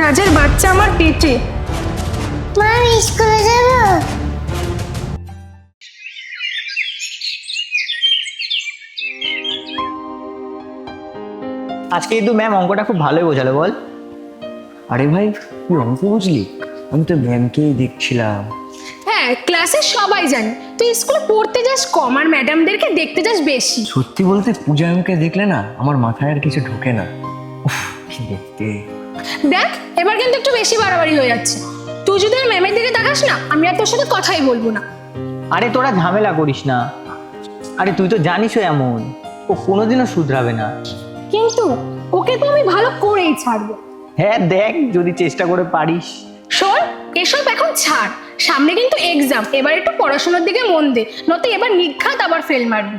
রাজের বাচ্চা আমার পেটে। মা আমি স্কুলে যাব। আজকে কিন্তু ম্যাম অঙ্কটা খুব ভালোই বোঝালো, বল। আরে ভাই তুই অঙ্ক বুঝলি? আমি তো ম্যামকেই দেখছিলাম। হ্যাঁ, ক্লাসে সবাই জানে তুই স্কুলে পড়তে যাস কম আর ম্যাডামদেরকে দেখতে যাস বেশি। সত্যি বলতে পূজা ম্যামকে দেখলে না আমার মাথায় আর কিছু ঢোকে না। উফ, কি দেখতে। দেখ এবার কিন্তু একটু বেশি বাড়াবাড়ি হয়ে যাচ্ছে। তুই যদি আর ম্যামের দিকে তাকাস না, আমি আর তোর সাথে কথাই বলবো না। আরে তোরা ঝামেলা করিস না। আরে তুই তো জানিসও এমন, ও কোনোদিনও শুধরাবে না। কিন্তু ওকে তো আমি ভালো করেই ছাড়বো। হ্যাঁ দেখ, যদি চেষ্টা করে পারিস। শোন, এসব এখন ছাড়, সামনে কিন্তু এক্সাম, এবার একটু পড়াশোনার দিকে মন দে, নয়তো এবার নিঘাত আবার ফেল মারবি।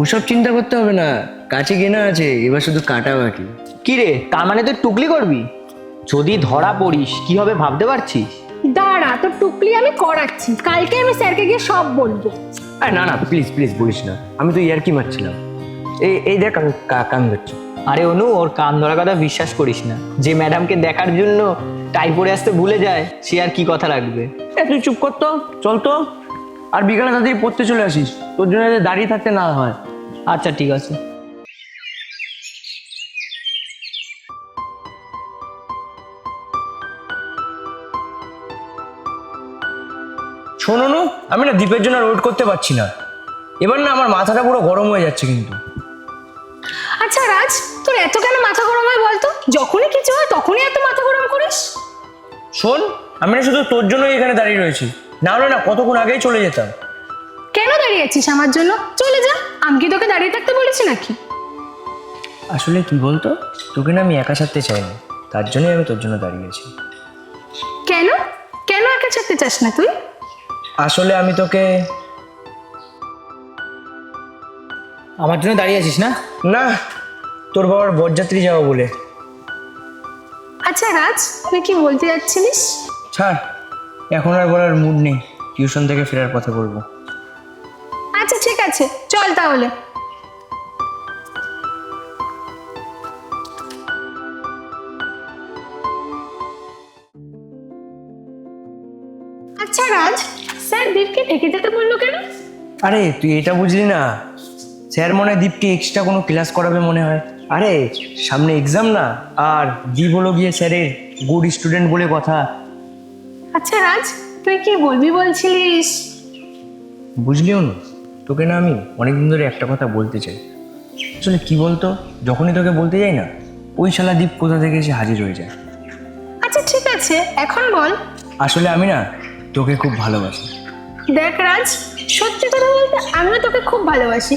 ওসব চিন্তা করতে হবে না, কাছে কেনা আছে, এবার শুধু কাটা বাকি। কি রে, তার মানে তুই টুকলি করবি? যদি ধরা পড়িস কি হবে ভাবতে পারছিস? দাঁড়া, তোর টুকলি আমি করাচ্ছি, কালকে আমি স্যারকে গিয়ে সব বলবো। আরে না না, প্লিজ প্লিজ বলিস না, আমি তো ইয়ার্কি মারছিলাম। এই এই দেখ আমি কান ধরছি। আরে অনু, ওর কান ধরা কথা বিশ্বাস করিস না। যে ম্যাডামকে দেখার জন্য টাই পরে আসতে ভুলে যায়, সে আর কি কথা রাখবে। তুই চুপ কর তো, চল তো। আর বিকালে তাড়াতাড়ি পড়তে চলে আসিস, তোর জন্য যাতে দাঁড়িয়ে থাকতে না হয়। আচ্ছা ঠিক আছে। শোনো নু, আমি না দীপের জন্য ওয়েট করতে পারছি না। এবার না আমার মাথাটা পুরো গরম হয়ে যাচ্ছে কিন্তু। আচ্ছা রাজ, তোর এত কেন মাথা গরম হয় বলতো? যখনই কিছু হয় তখনই এত মাথা গরম করিস। শোন, আমি না শুধু তোর জন্যই এখানে দাঁড়িয়ে রয়েছি, না হলে না কতক্ষণ আগেই চলে যেতাম। কেন দাঁড়িয়ে আছিস আমার জন্য? চলে যা, আমি কি তোকে দাঁড়িয়ে থাকতে বলেছি নাকি? আসলে কি বলতো, তোকে না আমি একা ছাড়তে চাইনি, তার জন্যই আমি তোর জন্য দাঁড়িয়েছি। কেন কেন একা ছাড়তে চাস না তুই? আসলে আমি তোকে আমার জন্য দাঁড়িয়ে আছিস না? না, তোর বাবার বরযাত্রী যাবো বলে। আচ্ছা রাজ, তুই কি বলতে যাচ্ছিলিস? ছাড়, এখন আর বলার মুড নেই, টিউশন থেকে ফেরার পথে বলবো। আচ্ছা ঠিক আছে, চল তাহলে। আচ্ছা রাজ, স্যার দীপকে থেকে যেতে বললো কেন? আরে তুই এটা বুঝলি না, স্যার মনে হয় দীপকে এক্সট্রা কোনো ক্লাস করাবে মনে হয়। আরে সামনে এক্সাম না, আর দীপ হলো গিয়ে স্যারের গুড স্টুডেন্ট বলে কথা। আচ্ছা রাজ, তুই কি বলবি বলছিলিস? বুঝলিও না, তোকে না আমি অনেকদিন ধরে একটা কথা বলতে চাই। আসলে কি বলতো, যখনই তোকে বলতে যাই না, ওই শালা দীপ কোথা থেকে এসে হাজির হয়ে যায়। আচ্ছা ঠিক আছে, এখন বল। আসলে আমি না তোকে খুব ভালোবাসি। দেখ রাজ, সত্যি কথা বলতে আমিও তোকে খুব ভালোবাসি,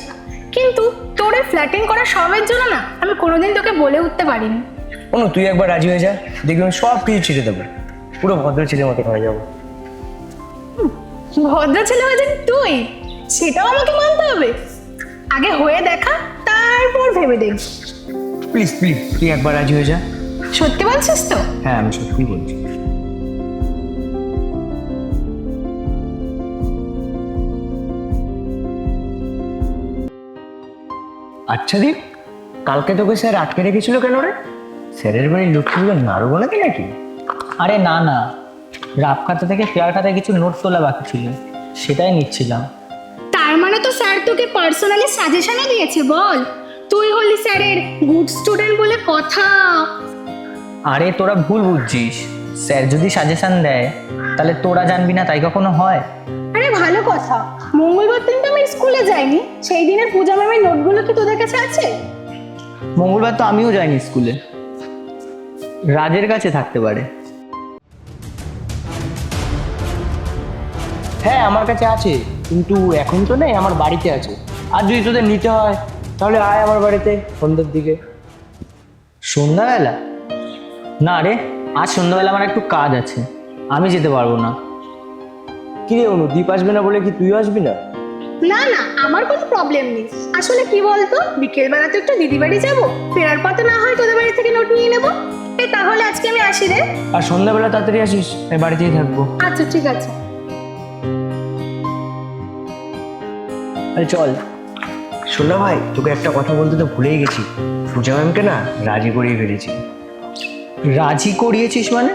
কিন্তু তোর এই ফ্ল্যাটিং করা সবের জন্য না আমি কোনোদিন তোকে বলে উঠতে পারিনি। অনু তুই একবার রাজি হয়ে যা, দেখবি আমি সব কিছু ছেড়ে দেবো, পুরো ভদ্র ছেলের মতো হয়ে যাবো। ভদ্র ছেলে হয়ে যাবি তুই? সেটাও আমাকে মানতে হবে? আগে হয়ে দেখা, তারপর ভেবে দেখ। প্লিজ প্লিজ তুই একবার রাজি হয়ে যা। সত্যি বলছিস তো? হ্যাঁ আমি সত্যিই বলছি। আচ্ছা দীপ, কালকে তোকে স্যার আটকে রেখেছিল কেন রে? স্যারের বাড়ি লক্ষ্মীগুলো নাড়বো নাকি নাকি? আরে না না, রাফ খাতা থেকে ফেয়ার খাতায় কিছু নোট তোলা বাকি ছিল, সেটাই নিচ্ছিলাম। তার মানে তো স্যার তোকে পার্সোনালি সাজেশনও দিয়েছে বল? তুই হলি স্যারের গুড স্টুডেন্ট বলে কথা। আরে তোরা ভুল বুঝছিস, স্যার যদি সাজেশন দেয় তাহলে তোরা জানবি না তাই কখনো হয়? আরে ভালো কথা, মঙ্গলবার দিন তো আমি স্কুলে যাইনি, সেই দিনের পূজা ম্যামের নোটগুলো কি তোদের কাছে আছে? মঙ্গলবার তো আমিও যাইনি স্কুলে, রাজের কাছে থাকতে পারে। হ্যাঁ আমার কাছে আছে, কিন্তু এখন তো নেই, আমার বাড়িতে আছে। আর যদি তোদের নিতে হয় তাহলে আয় আমার বাড়িতে সন্ধ্যের দিকে। সন্ধ্যাবেলা? না রে, আজ সন্ধ্যাবেলা আমার একটু কাজ আছে, আমি যেতে পারবো না। কি রে অনু, দীপ আসবে না বলে কি তুইও আসবি না? না না, আমার কোনো প্রবলেম নেই। আসলে কি বলতো, বিকেল বেলাতে একটু দিদি বাড়ি যাবো, ফেরার পথে না হয় তোদের বাড়ি থেকে নোট নিয়ে নেবো। তাহলে আজকে আমি আসি রে। আর সন্ধ্যাবেলা তাড়াতাড়ি আসিস, আমি বাড়িতেই থাকবো। আচ্ছা ঠিক আছে। আরে চল। শোন না ভাই, তোকে একটা কথা বলতে তো ভুলেই গেছি, পূজা ম্যামকে না রাজি করিয়ে ফেলেছি। রাজি করিয়েছিস মানে?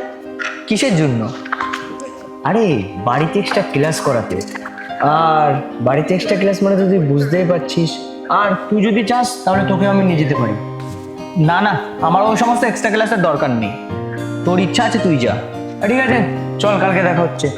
কিসের জন্য? আরে বাড়িতে এক্সট্রা ক্লাস করাতে। আর বাড়িতে এক্সট্রা ক্লাস মানে তো তুই বুঝতেই পারছিস। আর তুই যদি চাস তাহলে তোকে আমি নিয়ে যেতে পারি। না না, আমার ওই সমস্ত এক্সট্রা ক্লাসের দরকার নেই। তোর ইচ্ছা আছে তুই যা। ঠিক আছে, চল, কালকে দেখা হচ্ছে।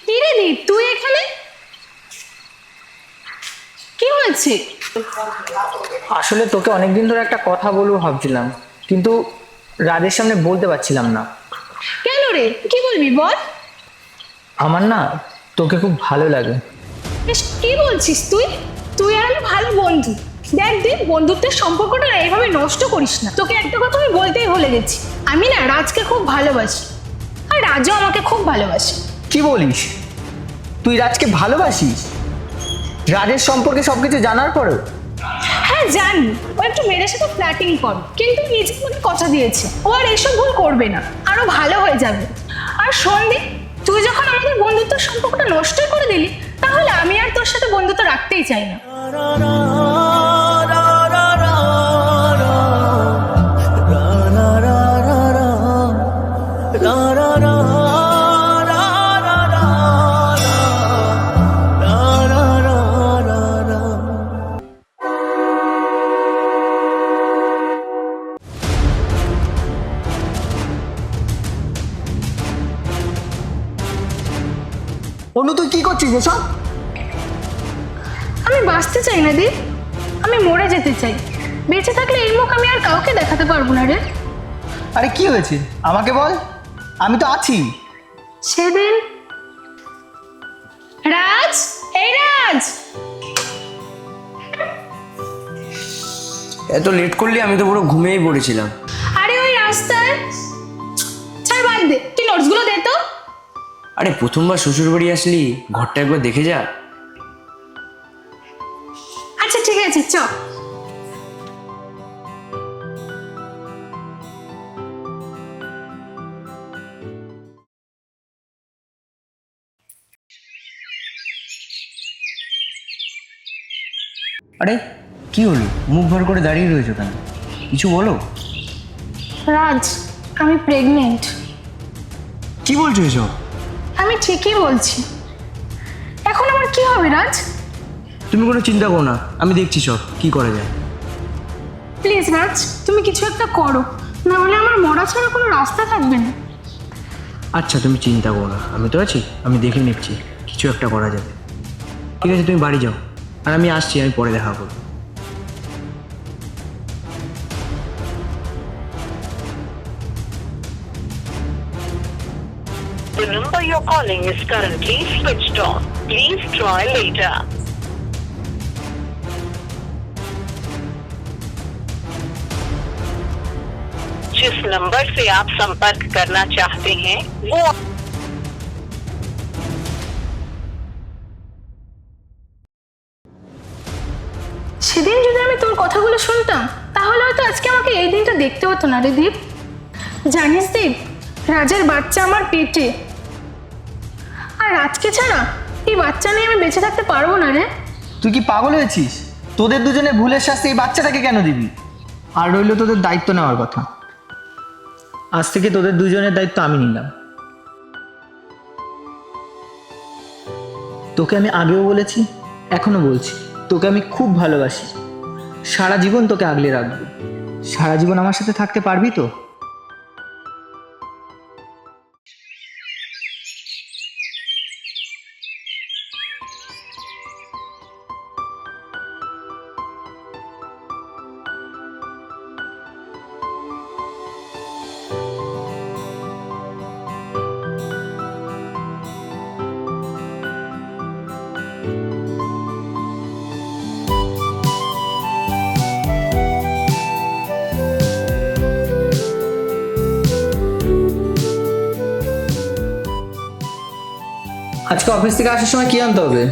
কি রে দীপ, তুই এখানে? কি হয়েছে? আসলে তোকে অনেকদিন ধরে একটা কথা বলবো ভাবছিলাম, কিন্তু রাজের সামনে বলতে পারছিলাম না। কেন রে, কি বলবি বল? আমার না তোকে খুব ভালো লাগে। এসব কি বলছিস তুই? তুই আর আমি ভালো বন্ধু। দেখ দীপ, বন্ধুত্বের সম্পর্কটা না এভাবে নষ্ট করিস না। তোকে একটা কথা আমি বলতেই ভুলে গেছি, আমি না রাজকে খুব ভালোবাসি, আর রাজও আমাকে খুব ভালোবাসে। কি বলিস? তুই রাজকে ভালোবাসিস? রাজের সম্পর্কে সবকিছু জানার পরেও? হ্যাঁ জানি, ও একটু মেয়েদের সাথে ফ্ল্যাটিং করে, কিন্তু নিজে মনে কথা দিয়েছে ও আর এইসব ভুল করবে না, আরো ভালো হয়ে যাবে। আর সন্দীপ, তুই যখন আমাদের বন্ধুত্বের সম্পর্কটা নষ্ট করে দিলি, তাহলে আমি আর তোর সাথে বন্ধুত্ব রাখতেই চাই না। অনু, তুই কি করছিস এসব? আমি বাঁচতে চাই না দীপ, আমি মরে যেতে চাই। বেঁচে থাকলে এই মুখ আমি আর কাউকে দেখাতে পারবো না রে। আরে কি হয়েছে আমাকে বল, আমি তো আছি। সেদিন রাজ, এই রাজ, এত লেট করলি? আমি তো পুরো ঘুমিয়েই পড়েছিলাম। আরে ওই রাস্তায়, ছাড় বাদ দে, তুই নোটসগুলো দে তো। আরে প্রথমবার শ্বশুর বাড়ি আসলি, ঘরটা একবার দেখে যা। আচ্ছা ঠিক আছে, চ। আরে কি হলো, মুখ ভর করে দাঁড়িয়ে রয়েছো কেন? কিছু বলো। রাজ, আমি প্রেগনেন্ট। কি বলছো এসব? আমি ঠিকই বলছি। এখন আমার কি হবে রাজ? তুমি কোনো চিন্তা করো না, আমি দেখছি সব কি করা যায়। প্লিজ রাজ, তুমি কিছু একটা করো, না হলে আমার মরা ছাড়া কোনো রাস্তা থাকবে না। আচ্ছা তুমি চিন্তা করো না, আমি তো আছি, আমি দেখে নিচ্ছি, কিছু একটা করা যাবে। ঠিক আছে, তুমি বাড়ি যাও, আর আমি আসছি, আমি পরে দেখা করবো। The number you're calling is currently switched on. Please try later. जिस नंबर से आप संपर्क करना चाहते हैं वो সেদিন যদি আমি তোর কথাগুলো শুনতাম, তাহলে হয়তো আজকে আমাকে এই দিনটা দেখতে হতো না রে দীপ। জানিস দীপ, রাজের বাচ্চা আমার পেটে, আর রাজকে ছাড়া এই বাচ্চা নিয়ে আমি বেঁচে থাকতে পারবো না রে। তুই কি পাগল হয়েছিস? তোদের দুজনের ভুলের শাস্তি এই বাচ্চাটাকে কেন দিবি? আর রইল তোদের দায়িত্ব নেওয়ার কথা। আজ থেকে তোদের দুজনের দায়িত্ব আমি নিলাম। তোকে আমি আগেও বলেছি, এখনো বলছি, তোকে আমি খুব ভালোবাসি। সারা জীবন তোকে আগলে রাখবো। সারা জীবন আমার সাথে থাকতে পারবি তো? আজকে অফিস থেকে আসার সময় কি আনতে হবে?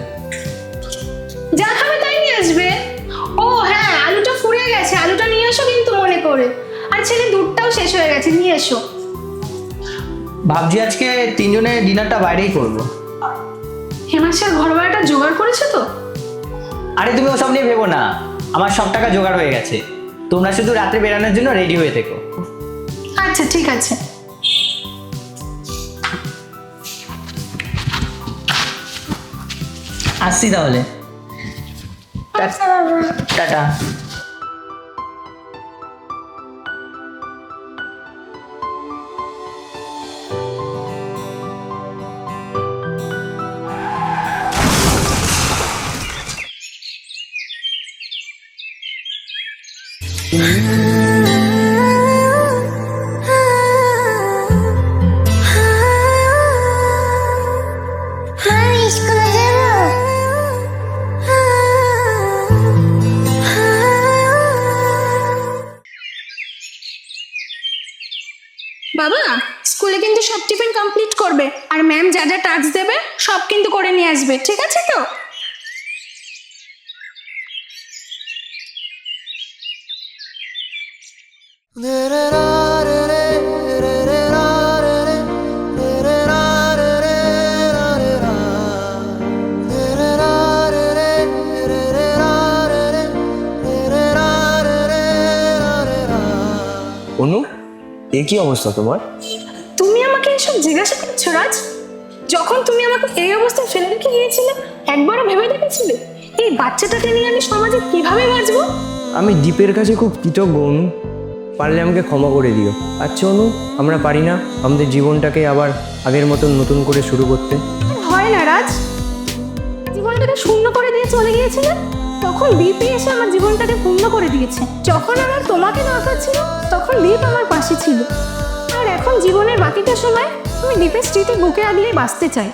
যা খাবে তাই নিয়ে আসবে। ও হ্যাঁ, আলুটা ফুরিয়ে গেছে, আলুটা নিয়ে এসো কিন্তু মনে করে। আর বলেছিলি দুধটাও শেষ হয়ে গেছে, নিয়ে এসো। ভাবছি আজকে তিনজনে ডিনারটা বাইরেই করব। হেমাংশের ঘর ভাড়াটা জোগাড় করেছো তো? আরে তুমি ওসব নিয়ে ভেবো না, আমার সব টাকা জোগাড় হয়ে গেছে। তোমরা শুধু রাত্রে বেরানোর জন্য রেডি হয়ে থেকো। আচ্ছা ঠিক আছে। আসছি তাহলে, আচ্ছা বাবা। টাটা। আমি স্কুলে যাবো। বাবা, স্কুলে কিন্তু সব টিফিন কমপ্লিট করবে, আর ম্যাম যা যা টাস্ক দেবে সব কিন্তু করে নিয়ে আসবে, ঠিক আছে তো? অনু, এ কি অবস্থা তোমার? তুমি আমাকে এসব জিজ্ঞাসা করছো রাজ? যখন তুমি আমাকে এই অবস্থায় ফেলে রেখে গিয়েছিলে, একবারও ভেবে দেখেছিলে এই বাচ্চাটাকে নিয়ে আমি সমাজে কিভাবে বাঁচবো? আমি দীপের কাছে খুব কৃতজ্ঞ অনু, পারলে আমাকে ক্ষমা করে দিও। আচ্ছা অনু, আমরা পারি না আমাদের জীবনটাকে আবার আগের মতন নতুন করে শুরু করতে? হয় না রাজ, জীবনটাকে শূন্য করে দিয়ে চলে গিয়েছিলে, তখন দীপই এসে আমার জীবনটাকে পূর্ণ করে দিয়েছে। যখন আমার তোমাকে দরকার ছিল তখন দীপ আমার পাশে ছিল, আর এখন জীবনের বাকিটা সময় আমি দীপের স্মৃতি বুকে আগলিয়ে বাঁচতে চাই।